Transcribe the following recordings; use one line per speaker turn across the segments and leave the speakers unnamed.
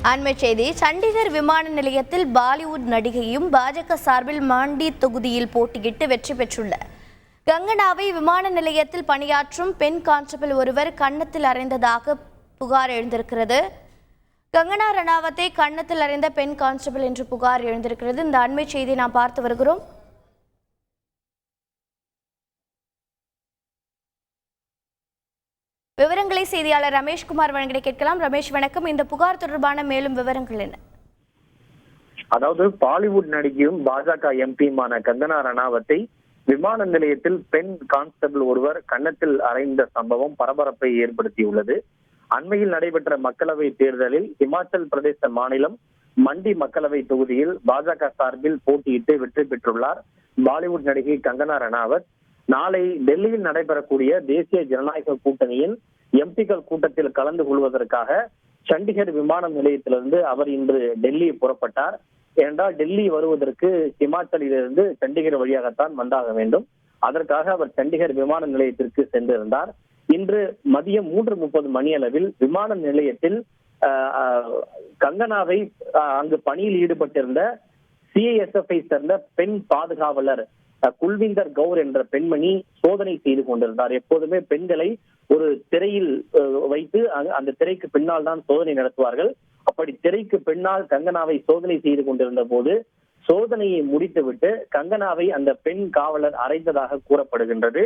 அண்மை செய்தி. சண்டிகர் விமான நிலையத்தில் பாலிவுட் நடிகையும் பாஜக சார்பில் மாண்டி தொகுதியில் போட்டியிட்டு வெற்றி பெற்றுள்ள கங்கனாவை விமான நிலையத்தில் பணியாற்றும் பெண் கான்ஸ்டபிள் ஒருவர் கன்னத்தில் அறைந்ததாக புகார் எழுந்திருக்கிறது. கங்கனா ரணாவத்தை கன்னத்தில் அறைந்த பெண் கான்ஸ்டபிள் என்று புகார் எழுந்திருக்கிறது. இந்த அண்மை செய்தியை நாம் பார்த்து வருகிறோம். விவரங்களை செய்தியாளர் ரமேஷ்குமார் வழங்கிட கேட்கலாம். ரமேஷ் வணக்கம். இந்த புகார் தொடர்பான மேலும் விவரங்கள் என்ன?
அதாவது பாலிவுட் நடிகையும் பாஜக எம்பியுமான கங்கனா ரணாவத்தை விமான நிலையத்தில் பெண் கான்ஸ்டபிள் ஒருவர் கன்னத்தில் அறைந்த சம்பவம் பரபரப்பை ஏற்படுத்தியுள்ளது. அண்மையில் நடைபெற்ற மக்களவை தேர்தலில் இமாச்சல் பிரதேச மாநிலம் மண்டி மக்களவை தொகுதியில் பாஜக சார்பில் போட்டியிட்டு வெற்றி பெற்றுள்ளார் பாலிவுட் நடிகை கங்கனா ரணாவத். நாளை டெல்லியில் நடைபெறக்கூடிய தேசிய ஜனநாயக கூட்டணியின் எம்பிக்கள் கூட்டத்தில் கலந்து கொள்வதற்காக சண்டிகர் விமான நிலையத்திலிருந்து அவர் இன்று டெல்லி புறப்பட்டார். ஏனென்றால் டெல்லி வருவதற்கு இமாச்சலிலிருந்து சண்டிகர் வழியாகத்தான் வந்தாக வேண்டும். அதற்காக அவர் சண்டிகர் விமான நிலையத்திற்கு சென்றிருந்தார். இன்று மதியம் 3:30 மணியளவில் விமான நிலையத்தில் கங்கனாவை அங்கு பணியில் ஈடுபட்டிருந்த சிஐஎஸ்எஃப் சேர்ந்த பெண் பாதுகாவலர் குல்விந்தர் கவுர் என்ற பெண்மணி சோதனை செய்து கொண்டிருந்தார். எப்போதுமே பெண்களை ஒரு திரையில் வைத்து அந்த திரைக்கு பின்னால் தான் சோதனை நடத்துவார்கள். அப்படி திரைக்கு பின்னால் கங்கனாவை சோதனை செய்து கொண்டிருந்த போது சோதனையை முடித்துவிட்டு கங்கனாவை அந்த பெண் காவலர் அறைந்ததாக கூறப்படுகின்றது.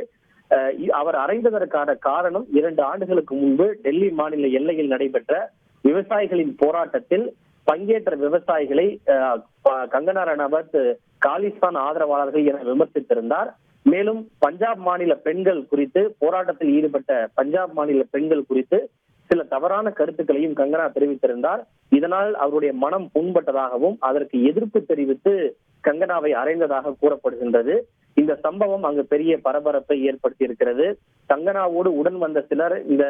அவர் அறைந்ததற்கான காரணம் 2 ஆண்டுகளுக்கு முன்பு டெல்லி மாநில எல்லையில் நடைபெற்ற விவசாயிகளின் போராட்டத்தில் பங்கேற்ற விவசாயிகளை கங்கனா ரணாவத் காலிஸ்தான் ஆதரவாளர்கள் என விமர்சித்திருந்தார். மேலும் பஞ்சாப் மாநில பெண்கள் குறித்து போராட்டத்தில் ஈடுபட்ட பஞ்சாப் மாநில பெண்கள் குறித்து சில தவறான கருத்துக்களையும் கங்கனா தெரிவித்திருந்தார். இதனால் அவருடைய மனம் புண்பட்டதாகவும் அதற்கு எதிர்ப்பு தெரிவித்து கங்கனாவை அறைந்ததாக கூறப்படுகின்றது. இந்த சம்பவம் அங்கு பெரிய பரபரப்பை ஏற்படுத்தி இருக்கிறது. கங்கனாவோடு உடன் வந்த சிலர் இந்த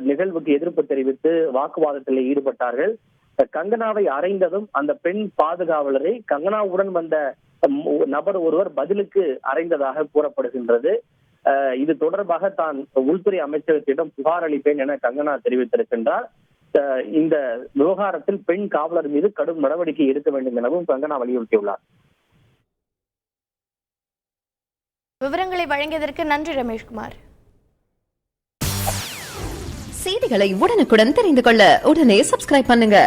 நிகழ்வுக்கு எதிர்ப்பு தெரிவித்து வாக்குவாதத்தில் ஈடுபட்டார்கள். கங்கனாவை அறைந்ததும் அந்த பெண் பாதுகாவலரை கங்கனாவுடன் வந்த நபர் ஒருவர் பதிலுக்கு அறைந்ததாக கூறப்படுகின்றது. இது தொடர்பாக தான் உள்துறை அமைச்சகத்திடம் புகார் அளிப்பேன் என கங்கனா தெரிவித்திருக்கின்றார். இந்த விவகாரத்தில் பெண் காவலர் மீது கடும் நடவடிக்கை எடுக்க வேண்டும் எனவும் கங்கனா வலியுறுத்தியுள்ளார்.
விவரங்களை வழங்கியதற்கு நன்றி ரமேஷ்குமார்.
செய்திகளை உடனுக்குடன் தெரிந்து கொள்ள உடனே சப்ஸ்கிரைப் பண்ணுங்க.